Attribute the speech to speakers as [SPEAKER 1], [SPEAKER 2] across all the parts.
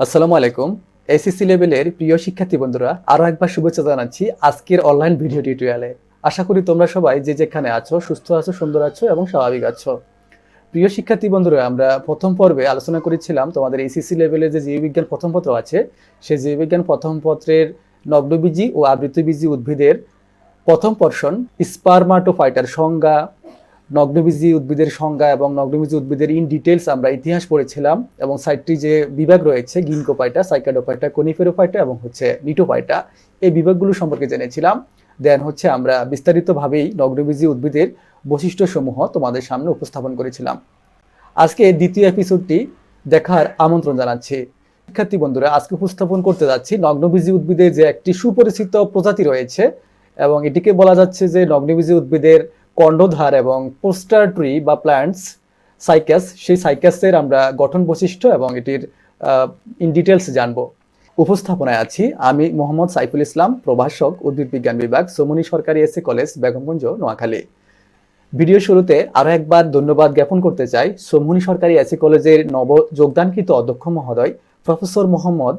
[SPEAKER 1] আসসালামু আলাইকুম। এসএসসি লেভেলের প্রিয় শিক্ষার্থী বন্ধুরা, আরো একবার শুভেচ্ছা জানাচ্ছি আজকের অনলাইন ভিডিও টিউটোরিয়ালে। আশা করি তোমরা সবাই যে যেখানে আছো সুস্থ আছো, সুন্দর আছো এবং স্বাভাবিক আছো। প্রিয় শিক্ষার্থী বন্ধুরা, আমরা প্রথম পর্বে আলোচনা করেছিলাম তোমাদের এসএসসি লেভেলে যে জীববিজ্ঞান প্রথম পত্র আছে, সেই জীববিজ্ঞান প্রথম পত্রের নগ্নবীজি ও আবৃতবীজি উদ্ভিদের প্রথম পোরশন স্পারমাটোফাইটার সংজ্ঞা, নগ্নবীজি উদ্ভিদের সংজ্ঞা এবং নগ্নবীজি উদ্ভিদের ইন ডিটেলস আমরা ইতিহাস পড়েছিলাম এবং সাইটটি যে বিভাগ রয়েছে গিনকোপাইটা, সাইকাডোফাইটা, কনিফেরোফাইটা এবং লিটোফাইটা, এই বিভাগগুলো সম্পর্কে জেনেছিলাম। দেন আমরা বিস্তারিতভাবেই নগ্নবীজি উদ্ভিদের বৈশিষ্ট্যসমূহ তোমাদের সামনে উপস্থাপন করেছিলাম। আজকে দ্বিতীয় এপিসোডটি দেখার আমন্ত্রণ জানাচ্ছি। শিক্ষার্থী বন্ধুরা, আজকে উপস্থাপন করতে যাচ্ছি নগ্নবীজি উদ্ভিদের যে একটি সুপরিচিত প্রজাতি রয়েছে এবং এটিকে বলা যাচ্ছে যে নগ্নবীজি উদ্ভিদের কর্ণধার এবং পোস্টার ট্রি বা প্ল্যান্টস সাইকাস, সেই সাইকাসের আমরা গঠন বৈশিষ্ট্য এবং এটির ইন ডিটেলস জানবো। উপস্থাপনায় আছি আমি মোহাম্মদ সাইফুল ইসলাম, প্রভাষক, উদ্ভিদ বিজ্ঞান বিভাগ, সোমনী সরকারি SA college, Begumganj, Noakhali. Video শুরুতে আরো একবার ধন্যবাদ জ্ঞাপন করতে চাই সোমনী সরকারি এসএ কলেজের নব যোগদানকৃত অধ্যক্ষ মহোদয় প্রফেসর মোহাম্মদ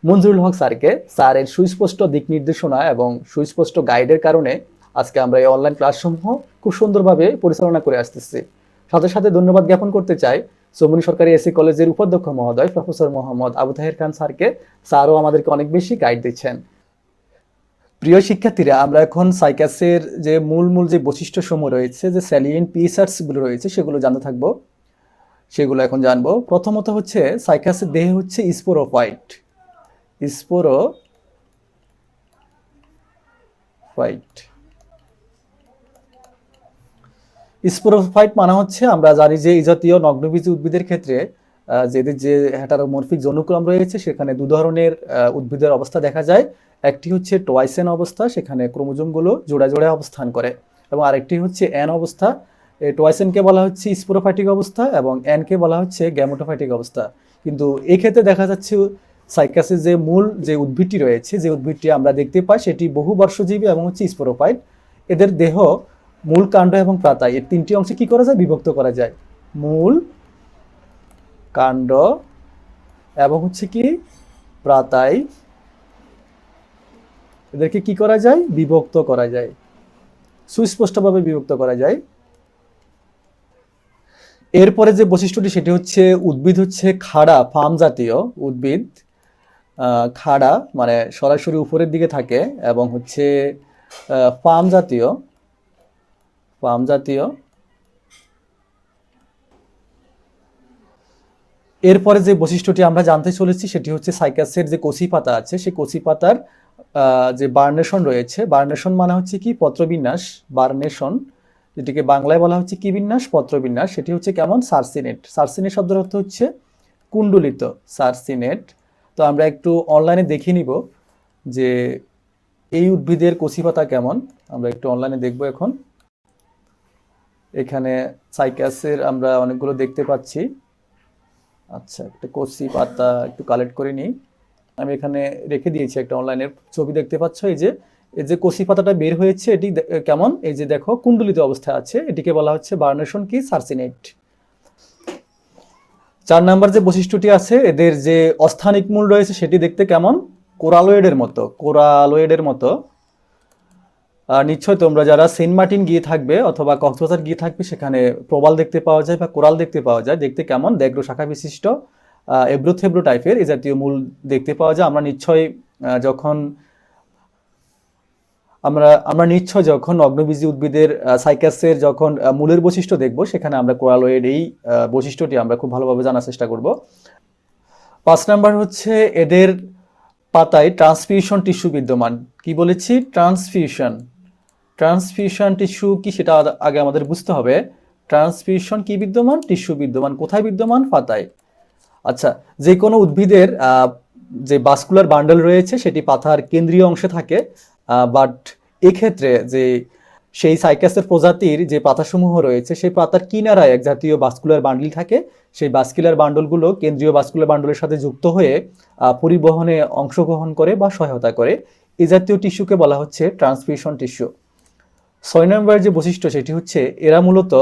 [SPEAKER 1] মঞ্জুরুল হক স্যারকে। স্যারের সুস্পষ্ট দিক নির্দেশনা এবং সুস্পষ্ট গাইডের কারণে আজকে আমরা এই অনলাইন ক্লাসসমূহ খুব সুন্দরভাবে পরিচালনা করে আসতেছি। সাথে সাথে ধন্যবাদ জ্ঞাপন করতে চাই সোমনী সরকারি এসএ কলেজের উপাধ্যক্ষ মহোদয় প্রফেসর মোহাম্মদ আবু তাহের খান স্যারকে। স্যারও আমাদেরকে অনেক বেশি গাইড দিচ্ছেন। প্রিয় শিক্ষার্থীরা, আমরা এখন সাইকাসের যে মূল যে বৈশিষ্ট্যসমূহ রয়েছে, যে স্যালিয়েন্ট ফিচার্সগুলো রয়েছে, সেগুলো জানতে থাকবো। সেগুলো এখন জানবো। প্রথমত সাইকাসের দেহে স্পোরোফাইট। স্পোরোফাইট মানে আমরা জানি যে এই জাতীয় নগ্নবীজি উদ্ভিদের ক্ষেত্রে যেদের যে হেটারোমরফিক জনুক্রম রয়েছে, সেখানে দু ধরনের উদ্ভিদের অবস্থা দেখা যায়। একটি হচ্ছে টোয়াইসেন অবস্থা, সেখানে ক্রোমোজোমগুলো জোড়ায় জোড়ায় অবস্থান করে, এবং আরেকটি হচ্ছে এন অবস্থা। টোয়াইসেনকে বলা হচ্ছে স্পোরোফাইটিক অবস্থা এবং এনকে বলা হচ্ছে গ্যামেটোফাইটিক অবস্থা। কিন্তু এই ক্ষেত্রে দেখা যাচ্ছে সাইকাসের যে মূল যে উদ্ভিদটি রয়েছে, যে উদ্ভিদটি আমরা দেখতে পাই, সেটি বহুবর্ষজীবী এবং স্পোরোফাইট। এদের দেহ মূল, কাণ্ড এবং পাতা, এই তিনটি অংশে কি করা যায়? বিভক্ত করা যায়। মূল, কাণ্ড এবং পাতায় এদেরকে কি করা যায়? বিভক্ত করা যায়, সুস্পষ্টভাবে বিভক্ত করা যায়। এরপরে যে বৈশিষ্ট্যটি, সেটি উদ্ভিদ খাড়া, ফার্ম জাতীয় উদ্ভিদ। খাড়া মানে সরাসরি উপরের দিকে থাকে এবং ফার্ম জাতীয়। এরপরে যে বৈশিষ্ট্যটি আমরা জানতে চলেছি, সেটি সাইকাসের যে কচি পাতা আছে, সেই কচি পাতার যে বার্নেশন রয়েছে। বার্নেশন মানে কি? পত্রবিন্যাস। বার্নেশন, যেটিকে বাংলায় বলা হচ্ছে কি বিন্যাস? পত্রবিন্যাস। সেটি কেমন? সার্সিনেট। সার্সিনেট শব্দের অর্থ কুণ্ডলিত। সার্সিনেট। তো আমরা একটু অনলাইনে দেখে নিব যে এই উদ্ভিদের কচি পাতা কেমন। আমরা একটু অনলাইনে দেখব এখন। এখানে সাইকাসের আমরা অনেকগুলো দেখতে পাচ্ছি। আচ্ছা, একটা কচি পাতা একটু কালেক্ট করে নিই। আমি এখানে রেখে দিয়েছি একটা অনলাইনের ছবি, দেখতে পাচ্ছ। এই যে কচি পাতাটা বের হয়েছে, এটি কেমন? এই যে দেখো, কুণ্ডলিত অবস্থায় আছে। এটিকে বলা হচ্ছে বার্নেশন কি? সার্সিনেট। 4 নাম্বার যে বৈশিষ্ট্যটি আছে, এদের যে অস্থানিক মূল রয়েছে, সেটি দেখতে কেমন? কোরালয়েডের মতো। নিশ্চয় তোমরা যারা সেন্ট মার্টিন গিয়ে থাকবে অথবা কক্সবাজার গিয়ে থাকবে, সেখানে প্রবাল দেখতে পাওয়া যায় বা কোরাল দেখতে পাওয়া যায়। দেখতে কেমন? দেগ্র শাখা বিশিষ্ট, এব্রোথেব্রো টাইপের এই জাতীয় মূল দেখতে পাওয়া যায়। আমরা নিশ্চয় যখন নগ্নবীজি উদ্ভিদের সাইকাসের যখন মূলের বৈশিষ্ট্য দেখব, সেখানে আমরা কোরালয়েড এই বৈশিষ্ট্যটি আমরা খুব ভালোভাবে জানার চেষ্টা করব। 5 নাম্বার এদের পাতায় ট্রান্সফিউশন টিস্যু বিদ্যমান। কি বলেছি? ট্রান্সফিউশন টিস্যু কি, সেটা আগে আমাদের বুঝতে হবে। ট্রান্সফিউশন কি বিদ্যমান? টিস্যু বিদ্যমান। কোথায় বিদ্যমান? পাতায়। আচ্ছা, যে কোনো উদ্ভিদের যে ভাস্কুলার বান্ডল রয়েছে, সেটি পাতার কেন্দ্রীয় অংশে থাকে। বাট এক্ষেত্রে যে সেই সাইকাসের প্রজাতির যে পাতাসমূহ রয়েছে, সেই পাতার কিনারায় এক জাতীয় ভাস্কুলার বান্ডল থাকে। সেই ভাস্কুলার বান্ডলগুলো কেন্দ্রীয় ভাস্কুলার বান্ডলের সাথে যুক্ত হয়ে পরিবহনে অংশগ্রহণ করে বা সহায়তা করে। এই জাতীয় টিস্যুকে বলা হচ্ছে ট্রান্সফিউশন টিস্যু। 6 নম্বর যে বৈশিষ্ট্য, সেটি এরা মূলত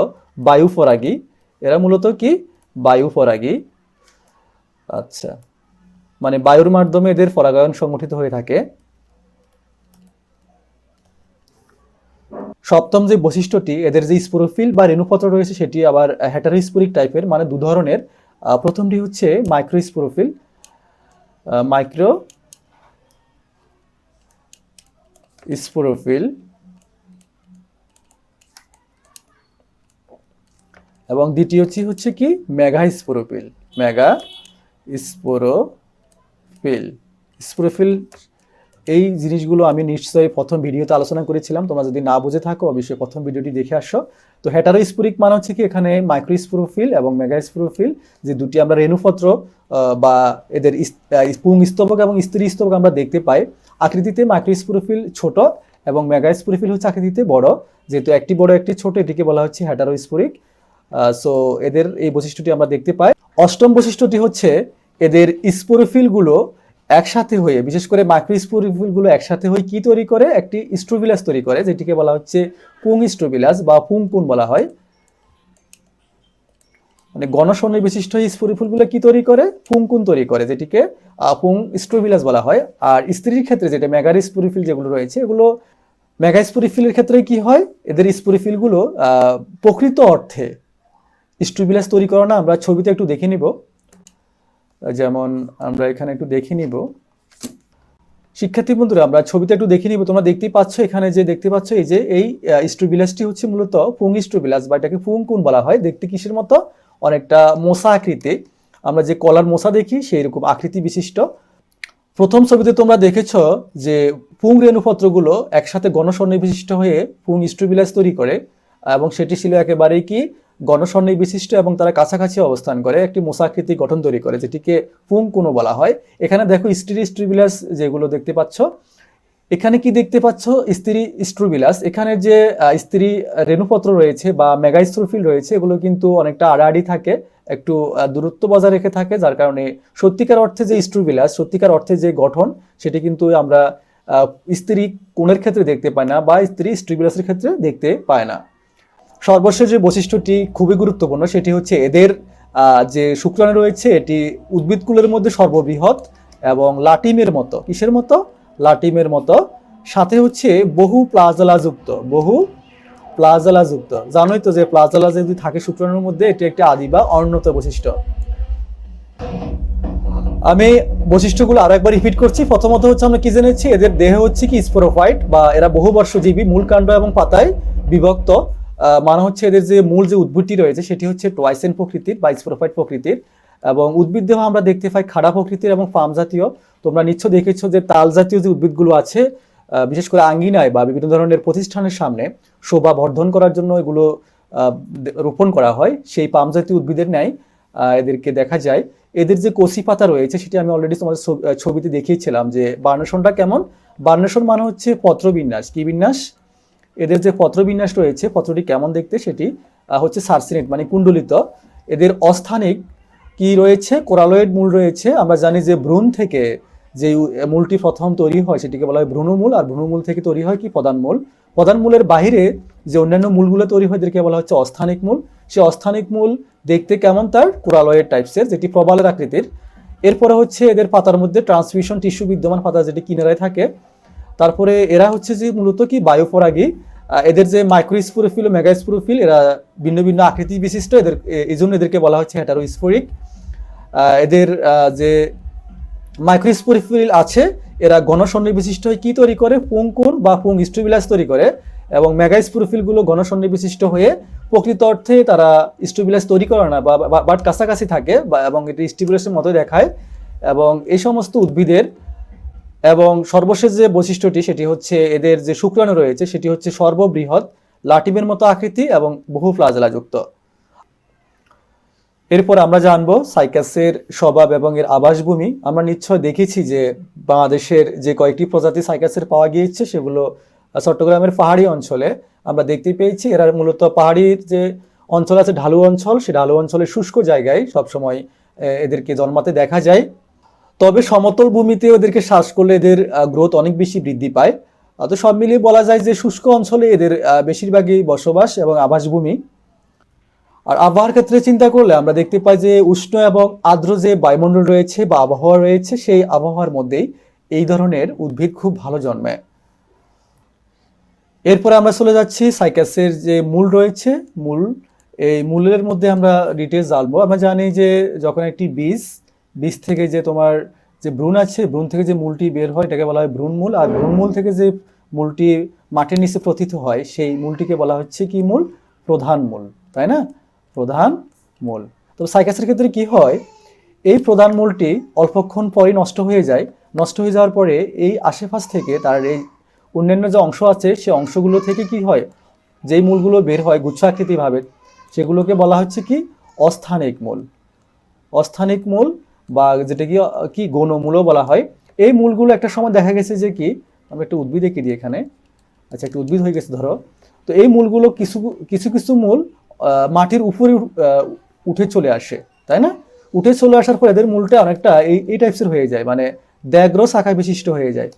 [SPEAKER 1] বায়ুপরাগী। আচ্ছা, মানে বায়ুর মাধ্যমে এদের পরাগায়ন সংগঠিত হয়ে থাকে। সপ্তম যে বৈশিষ্ট্যটি, এদের যে স্পোরোফিল বা রেণুপত্র রয়েছে সেটি আবার হেটারোস্পোরিক টাইপের, মানে দু ধরনের। প্রথমটি হচ্ছে মাইক্রোস্পোরোফিল, মাইক্রো স্পোরোফিল, এবং দ্বিতীয়টি হচ্ছে কি mega sporophyll. Mega sporophyll. Sporophyll এই জিনিসগুলো আমি নিশ্চয়ই প্রথম ভিডিওতে আলোচনা করেছিলাম, তোমরা যদি না বুঝে থাকো অবশ্যই প্রথম ভিডিওটি দেখে আসো। তো হেটারোস্পোরিক মানে হচ্ছে কি এখানে মাইক্রোস্পোরোফিল এবং মেগাস্পোরোফিল যে দুটি আমরা রেণুপত্র বা এদের পুংস্তবক এবং স্ত্রী স্তবক আমরা দেখতে পাই। আকৃতিতে মাইক্রোস্পোরোফিল ছোট এবং মেগাস্পোরোফিল হচ্ছে আকৃতিতে বড়, যেহেতু একটি বড় একটি ছোট, এটিকে বলা হচ্ছে হেটারোস্পোরিক। সো এদের এই বৈশিষ্ট্যটি আমরা দেখতে পাই। অষ্টম বৈশিষ্ট্যটি হচ্ছে এদের স্পোরোফিলগুলো একসাথে হয়ে, বিশেষ করে মাইক্রোস্পোরোফিলগুলো একসাথে হয়ে কি তৈরি করে, একটি স্ট্রোবিলাস তৈরি করে, যেটিকে বলা হচ্ছে পুং স্ট্রোবিলাস বা পুংকুন বলা হয়। মানে গণসন্নি বিশিষ্ট স্পোরোফিলগুলো কি তৈরি করে, পুংকুন তৈরি করে, যেটিকে পুং স্ট্রোবিলাস বলা হয়। আর স্ত্রীর ক্ষেত্রে যেটা মেগাস্পোরোফিল যেগুলো রয়েছে, এগুলো মেগাস্পোরোফিলের ক্ষেত্রে কি হয়, এদের স্পোরোফিলগুলো প্রকৃত অর্থে স্ট্রোবিলাস তৈরি করে না। আমরা ছবিতে একটু দেখে নিব, যেমন আমরা এখানে একটু দেখে নিব। শিক্ষার্থী বন্ধুরা, আমরা ছবিতে একটু দেখে নিব। তোমরা দেখতেই পাচ্ছ, এখানে যে দেখতে পাচ্ছ এই যে এই স্ট্রোবিলাসটি হচ্ছে মূলত পুং স্ট্রোবিলাস বা এটাকে পুংকুন বলা হয়। দেখতে কিসের মতো, অনেকটা মোসা আকৃতি, আমরা যে কলার মোসা দেখি সেই রকম আকৃতি বিশিষ্ট। প্রথম ছবিতে তোমরা দেখেছো যে পুং রেণুপত্রগুলো একসাথে গণসন্নি বিশিষ্ট হয়ে পুং স্ট্রোবিলাস তৈরি করে, এবং সেটি ছিল একেবারেই কি গণসন্নি বিশিষ্ট, এবং তারা কাছাকাছি অবস্থান করে একটি মোসাকৃতি গঠন তৈরি করে, যেটিকে পুংকুনো বলা হয়। এখানে দেখো স্ত্রী স্ট্রোবিলাস যেগুলো দেখতে পাচ্ছ, এখানে কি দেখতে পাচ্ছ, স্ত্রী স্ট্রোবিলাস। এখানে যে স্ত্রী রেণুপত্র রয়েছে বা মেগাস্ট্রোফিল রয়েছে, এগুলো কিন্তু অনেকটা আড়াআড়ি থাকে, একটু দূরত্ব বজায় রেখে থাকে, যার কারণে সত্যিকার অর্থে যে স্ট্রোবিলাস, সত্যিকার অর্থে যে গঠন, সেটি কিন্তু আমরা স্ত্রী কোণের ক্ষেত্রে দেখতে পাই না বা স্ত্রী স্ট্রোবিলাসের ক্ষেত্রে দেখতে পাই না। সর্বশেষ যে বৈশিষ্ট্যটি খুবই গুরুত্বপূর্ণ, সেটি হচ্ছে এদের যে শুক্রাণু রয়েছে এটি উদ্ভিদকুলের মধ্যে সর্ববৃহৎ এবং লাটিমের মতো, কিসের মতো, লাটিমের মতো, সাথে হচ্ছে বহু প্লাজেলাযুক্ত, বহু প্লাজেলাযুক্ত। জানোই তো যে প্লাজেলা যদি থাকে শুক্রাণুর মধ্যে, এটি একটি আদি বা অনুন্নত বৈশিষ্ট্য। আমি বৈশিষ্ট্যগুলো আরো একবার রিপিট করছি। প্রথমত হচ্ছে আমরা কি জেনেছি, এদের দেহ হচ্ছে কি স্পোরোফাইট বা এরা বহুবর্ষজীবী, মূল কাণ্ড এবং পাতায় বিভক্ত। মানে হচ্ছে এদের যে মূল যে উদ্ভিদটি রয়েছে সেটি হচ্ছে টোয়াইসেন প্রকৃতির বা স্পোরোফাইট প্রকৃতির, এবং উদ্ভিদ দেহ আমরা দেখতে পাই খাড়া প্রকৃতির এবং ফার্ম জাতীয়। তোমরা নিশ্চয় দেখেছো যে তাল জাতীয় যে উদ্ভিদগুলো আছে, বিশেষ করে আঙ্গিনায় বা বিভিন্ন ধরনের প্রতিষ্ঠানের সামনে শোভা বর্ধন করার জন্য এগুলো রোপণ করা হয়, সেই পাম জাতীয় উদ্ভিদের ন্যায় এদেরকে দেখা যায়। এদের যে কচি পাতা রয়েছে সেটি আমি অলরেডি তোমাদের ছবিতে দেখিয়েছিলাম যে বার্নেশনটা কেমন। বার্নেশন মানে হচ্ছে পত্রবিন্যাস, কি বিন্যাস, এদের যে পত্রবিন্যাস রয়েছে, পত্রটি কেমন দেখতে, সেটি হচ্ছে সার্সিনেট মানে কুণ্ডলিত। এদের অস্থানিক কি রয়েছে, কোরালয়েড মূল রয়েছে। আমরা জানি যে ভ্রূণ থেকে যে মূলটি প্রথম তৈরি হয় সেটিকে বলা হয় ভ্রূণমূল, আর ভ্রূণমূল থেকে তৈরি হয় কি প্রধানমূল। প্রধানমূলের বাহিরে যে অন্যান্য মূলগুলো তৈরি হয় এদেরকে বলা হচ্ছে অস্থানিক মূল। সেই অস্থানিক মূল দেখতে কেমন, তার কোরালয়েড টাইপসের, যেটি প্রবালের আকৃতির। এরপরে হচ্ছে এদের পাতার মধ্যে ট্রান্সমিশন টিস্যু বিদ্যমান, পাতা যেটি কিনারায় থাকে। তারপরে এরা হচ্ছে যে মূলত কি বায়ুপরাগী। এদের যে মাইক্রোস্পোরোফিল ও মেগাস্পোরোফিল, এরা ভিন্ন ভিন্ন আকৃতি বিশিষ্ট, এদের এই জন্য এদেরকে বলা হচ্ছে হেটারোস্পোরিক। এদের যে মাইক্রোস্পোরোফিল আছে, এরা ঘনসন্নি বিশিষ্ট হয়ে কি তৈরি করে, পুংকুন বা পুং স্ট্রোবিলাস তৈরি করে, এবং মেগাস্পোরোফিলগুলো ঘনসন্নি বিশিষ্ট হয়ে প্রকৃত অর্থে তারা স্ট্রোবিলাস তৈরি করে না, বাট কাছাকাছি থাকে এবং এটি স্ট্রোবিলাসের মতো দেখায়। এবং এই সমস্ত উদ্ভিদের এবং সর্বশেষ যে বৈশিষ্ট্যটি সেটি হচ্ছে এদের যে শুক্রাণু রয়েছে সেটি হচ্ছে সর্ববৃহৎ, লাটিমের মতো আকৃতি এবং বহু ফ্লাজেলাযুক্ত। এরপর আমরা জানবো সাইকাসের স্বভাব এবং এর আবাসভূমি। আমরা নিশ্চয় দেখেছি যে বাংলাদেশের যে কয়েকটি প্রজাতি সাইকাসের পাওয়া গিয়েছে সেগুলো চট্টগ্রামের পাহাড়ি অঞ্চলে আমরা দেখতে পেয়েছি। এরা মূলত পাহাড়ির যে অঞ্চল আছে, ঢালু অঞ্চল, সেই ঢালু অঞ্চলের শুষ্ক জায়গায় সবসময় এদেরকে জন্মাতে দেখা যায়। তবে সমতল ভূমিতে ওদেরকে শ্বাস করলে এদের গ্রোথ অনেক বেশি বৃদ্ধি পায়। তো সব মিলিয়ে বলা যায় যে শুষ্ক অঞ্চলে এদের বেশিরভাগই বসবাস এবং আবাসভূমি। আর আবহাওয়ার ক্ষেত্রে চিন্তা করলে আমরা দেখতে পাই যে উষ্ণ এবং আর্দ্র যে বায়ুমণ্ডল রয়েছে বা আবহাওয়া রয়েছে, সেই আবহাওয়ার মধ্যেই এই ধরনের উদ্ভিদ খুব ভালো জন্মে। এরপরে আমরা চলে যাচ্ছি সাইকাসের যে মূল রয়েছে, এই মূলের মধ্যে আমরা ডিটেলস জানবো। আমরা জানি যে যখন একটি বীজ থেকে যে তোমার যে ভ্রূণ আছে, ভ্রূণ থেকে যে মূলটি বের হয় এটাকে বলা হয় ভ্রূণমূল। আর ভ্রূণমূল থেকে যে মূলটি মাটির নিচে পতিত হয় সেই মূলটিকে বলা হচ্ছে কি মূল? প্রধান মূল, তাই না? প্রধান মূল। তো সাইকাসের ক্ষেত্রে কি হয়, এই প্রধান মূলটি অল্পক্ষণ পরেই নষ্ট হয়ে যায়। নষ্ট হয়ে যাওয়ার পরে এই আশেপাশ থেকে তার এই অন্যান্য যে অংশ আছে সেই অংশগুলো থেকে কি হয়, যেই মূলগুলো বের হয় গুচ্ছাকৃতিভাবে, সেগুলোকে বলা হচ্ছে কি অস্থানিক মূল। অস্থানিক মূল বা যেটা কি গৌণমূলও বলা হয়। এই মূলগুলো একটা সময় দেখা গেছে যে কি, আমি একটা উদ্ভিদ এঁকে দিই এখানে। আচ্ছা, একটা উদ্ভিদ হয়ে গেছে ধরো। তো এই মূলগুলো কিছু কিছু মূল মাটির উপরে উঠে চলে আসে, তাই না? উঠে চলে আসার পর এদের মূলটা অনেকটা এই টাইপসের হয়ে যায়, মানে দ্যাগ্র শাখা বিশিষ্ট হয়ে যায়,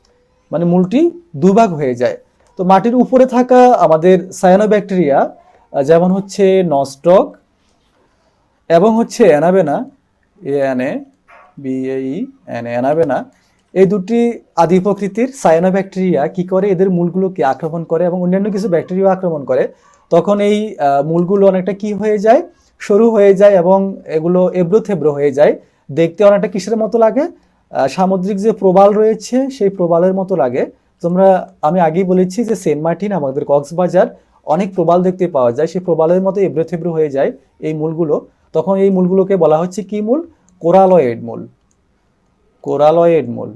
[SPEAKER 1] মানে মূলটি দুভাগ হয়ে যায়। তো মাটির উপরে থাকা আমাদের সায়ানোব্যাকটেরিয়া, যেমন হচ্ছে নস্টক এবং হচ্ছে অ্যানাবেনা, অ্যানাবেনা, এই দুটি আদি প্রকৃতির সায়ানোব্যাকটেরিয়া কি করে, এদের মূলগুলোকে আক্রমণ করে এবং অন্যান্য কিছু ব্যাকটেরিয়া আক্রমণ করে। তখন এই মূলগুলো অনেকটা কি হয়ে যায়, সরু হয়ে যায় এবং এগুলো এবড়ো থেবড়ো হয়ে যায়। দেখতে অনেকটা কিসের মতো লাগে, সামুদ্রিক যে প্রবাল রয়েছে সেই প্রবালের মতো লাগে। আমি আগেই বলেছি যে সেন্ট মার্টিন, আমাদের কক্সবাজার, অনেক প্রবাল দেখতে পাওয়া যায়, সেই প্রবালের মতো এবড়ো থেবড়ো হয়ে যায় এই মূলগুলো। তখন এই মূলগুলোকে বলা হচ্ছে কি মূল? কোরালয়েড মূল। কোরালয়েড মূল,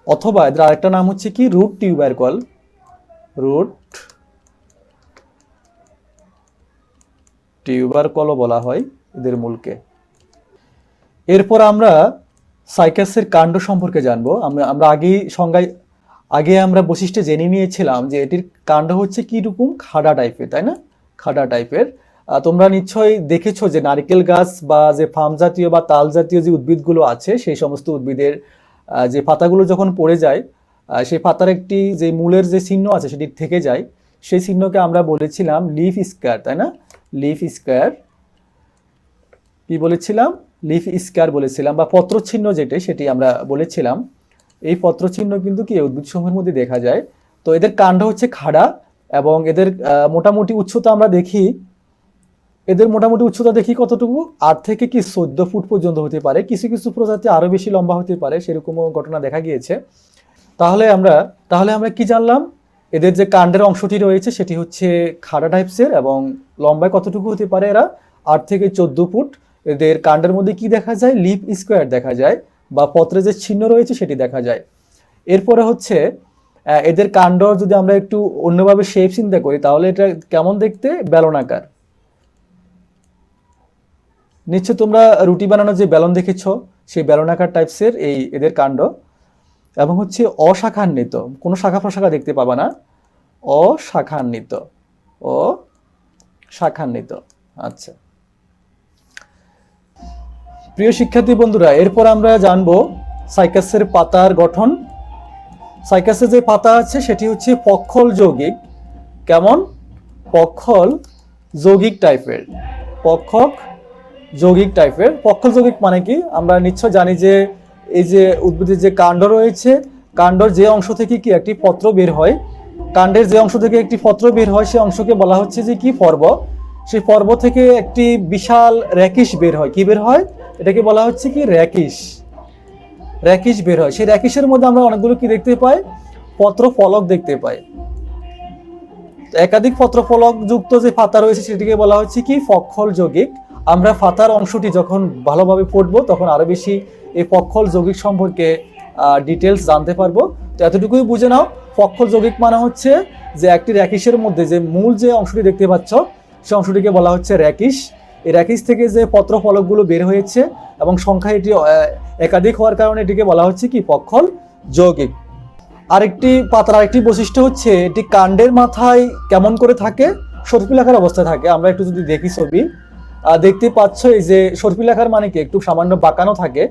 [SPEAKER 1] অথবা এদের আরেকটা নাম হচ্ছে কি রুট টিউবারকল। রুট টিউবারকলও বলা হয় এদের মূলকে। এরপর আমরা সাইকাসের কাণ্ড সম্পর্কে জানবো। আমরা আগে আমরা বৈশিষ্ট্য জেনে নিয়েছিলাম যে এটির কাণ্ড হচ্ছে কি রকম, খাড়া টাইপের, তাই না? খাড়া টাইপের। তোমরা নিশ্চয়ই দেখেছো যে নারকেল গাছ বা যে ফার্ম জাতীয় বা তাল জাতীয় যে উদ্ভিদগুলো আছে, সেই সমস্ত উদ্ভিদের যে পাতাগুলো যখন পড়ে যায়, সেই পাতার একটি যে মূলের যে চিহ্ন আছে সেটি থেকে যায়। সেই চিহ্নকে আমরা বলেছিলাম লিফ স্কার, তাই না? লিফ স্কার কি বলেছিলাম? লিফ স্কার বলেছিলাম, বা পত্রচিহ্ন যেটি সেটি আমরা বলেছিলাম। এই পত্রচিহ্ন কিন্তু কি উদ্ভিদসমূহের মধ্যে দেখা যায়। তো এদের কাণ্ড হচ্ছে খাড়া এবং এদের মোটামুটি উচ্চতা আমরা দেখি, কতটুকু? 8 থেকে কি 14 ফুট পর্যন্ত হতে পারে। কিছু কিছু প্রজাতি আরো বেশি লম্বা হতে পারে, সেরকমও ঘটনা দেখা গিয়েছে। তাহলে আমরা কি জানলাম? এদের যে কাণ্ডের অংশটি রয়েছে সেটি হচ্ছে খাড়া টাইপসের এবং লম্বায় কতটুকু হতে পারে এরা? 8 থেকে 14 ফুট। এদের কাণ্ডের মধ্যে কি দেখা যায়? লিফ স্কোয়ার দেখা যায়, বা পত্রে যে চিহ্ন রয়েছে সেটি দেখা যায়। এরপরে হচ্ছে এদের কাণ্ড যদি আমরা একটু অন্যভাবে শেপ চিন্তা করি, তাহলে এটা কেমন দেখতে? বেলনাকার। নিশ্চয় তোমরা রুটি বানানোর যে বেলন দেখেছো, সেই বেলনাকার টাইপসের এদের কাণ্ড। এবং হচ্ছে অশাখান্বিত, কোনো শাখা প্রশাখা দেখতে পাবা না। অশাখান্বিত। আচ্ছা, প্রিয় শিক্ষার্থী বন্ধুরা, এরপর আমরা জানবো সাইকাসের পাতার গঠন। সাইকাসের যে পাতা আছে সেটি হচ্ছে পক্ষল যৌগিক। কেমন? পক্ষল যৌগিক টাইপের। পক্ষল যৌগিক মানে কি? আমরা নিশ্চয় জানি যে এই যে উদ্ভিদের যে কাণ্ড রয়েছে, কাণ্ডর যে অংশ থেকে কি একটি পত্র বের হয়, কাণ্ডের যে অংশ থেকে একটি পত্র বের হয় সেই অংশকে বলা হচ্ছে যে কি পর্ব। সেই পর্ব থেকে একটি বিশাল র্যাকিস বের হয়। কি বের হয়? এটাকে বলা হচ্ছে কি র্যাকিস বের হয়। সেই র্যাকিসের মধ্যে আমরা অনেকগুলো কি দেখতে পাই? পত্র ফলক দেখতে পাই। একাধিক পত্র ফলক যুক্ত যে পাতা রয়েছে সেটিকে বলা হচ্ছে কি পক্ষল যৌগিক। আমরা পাতার অংশটি যখন ভালোভাবে পড়বো তখন আরো বেশি এই পক্ষল যৌগিক সম্পর্কে ডিটেলস জানতে পারবো। তো এতটুকুই বুঝে নাও, পক্ষল যৌগিক মানে হচ্ছে যে একটি র্যাকিসের মধ্যে যে মূল যে অংশটি দেখতে পাচ্ছ সেই অংশটিকে বলা হচ্ছে র্যাকিস। এই র্যাকিস থেকে যে পত্র ফলকগুলো বের হয়েছে এবং সংখ্যা এটি একাধিক হওয়ার কারণে এটিকে বলা হচ্ছে কি পক্ষল যৌগিক। পাতার আরেকটি বৈশিষ্ট্য হচ্ছে এটি কাণ্ডের মাথায় কেমন করে থাকে? সর্পিলাকার অবস্থায় থাকে। আমরা একটু যদি দেখি ছবি, দেখতে পাচ্ছ এই যে সর্পিলাকার মানে কি একটু সামান্য বাঁকানো থাকে।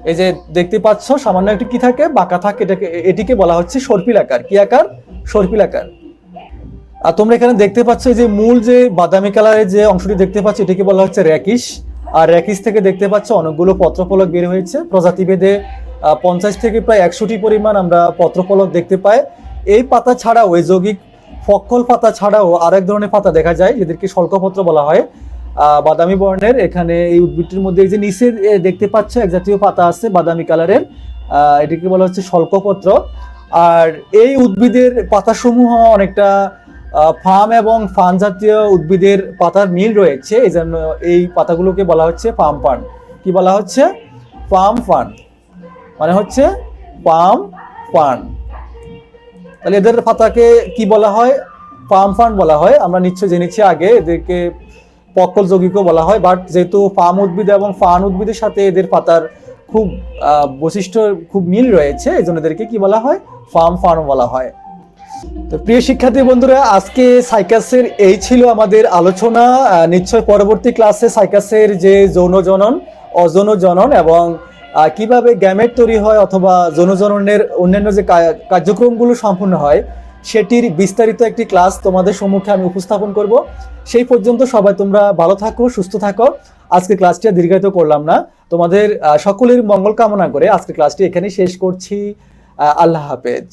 [SPEAKER 1] এই যে দেখতে পাচ্ছ সামান্য একটু কি থাকে, বাঁকা থাকে, এটিকে বলা হচ্ছে সর্পিল আকার। কি আকার? সর্পিল আকার। আর তোমরা এখানে দেখতে পাচ্ছ যে মূল যে বাদামি কালারের যে অংশটি দেখতে পাচ্ছ এটিকে বলা হচ্ছে র্যাকিস। আর র্যাকিস থেকে দেখতে পাচ্ছ অনেকগুলো পত্রফলক বের হয়েছে। প্রজাতিভেদে 50 থেকে প্রায় 100টি পরিমাণ আমরা পত্রফলক দেখতে পাই। এই পাতা ছাড়াও, এই যৌগিক ফক্কল পাতা ছাড়াও আরেক ধরনের পাতা দেখা যায় যেদেরকে শল্কপত্র বলা হয়, বাদামি বর্ণের। এখানে এই উদ্ভিদটির মধ্যে এই যে নিচে দেখতে পাচ্ছ এক জাতীয় পাতা আছে বাদামি কালারের, এটিকে বলা হচ্ছে শল্কপত্র। আর এই উদ্ভিদের পাতাসমূহ অনেকটা ফার্ম এবং ফান জাতীয় উদ্ভিদের পাতার মিল রয়েছে, এই জন্য এই পাতাগুলোকে বলা হচ্ছে পাম ফার্ন। কি বলা হচ্ছে? পাম ফার্ন, মানে হচ্ছে পাম ফার্ন। তাহলে এদের পাতাকে কি বলা হয়? পাম ফার্ন বলা হয়। আমরা নিশ্চয় জেনেছি আগে এদেরকে পক্কল যৌগিকও বলা হয়, বাট যেহেতু পাম উদ্ভিদ এবং ফান উদ্ভিদের সাথে এদের পাতার খুব বৈশিষ্ট্য, খুব মিল রয়েছে, এই জন্য এদেরকে কি বলা হয়? পাম ফার্ন বলা হয়। তো প্রিয় শিক্ষার্থী বন্ধুরা, আজকে সাইকাসের এই ছিল আমাদের আলোচনা। নিশ্চয় পরবর্তী ক্লাসে সাইকাসের যে যৌন জনন, অযৌন জনন এবং কিভাবে গ্যামেট তৈরি হয় অথবা যৌন জননের অন্যান্য যে কার্যক্রমগুলো সম্পূর্ণ হয় সেটির বিস্তারিত একটি ক্লাস তোমাদের সম্মুখে আমি উপস্থাপন করব। সেই পর্যন্ত সবাই তোমরা ভালো থাকো, সুস্থ থাকো। আজকে ক্লাসটি দীর্ঘায়িত করলাম না, তোমাদের সকলের মঙ্গল কামনা করে আজকে ক্লাসটি এখানেই শেষ করছি। আল্লাহ হাফেজ।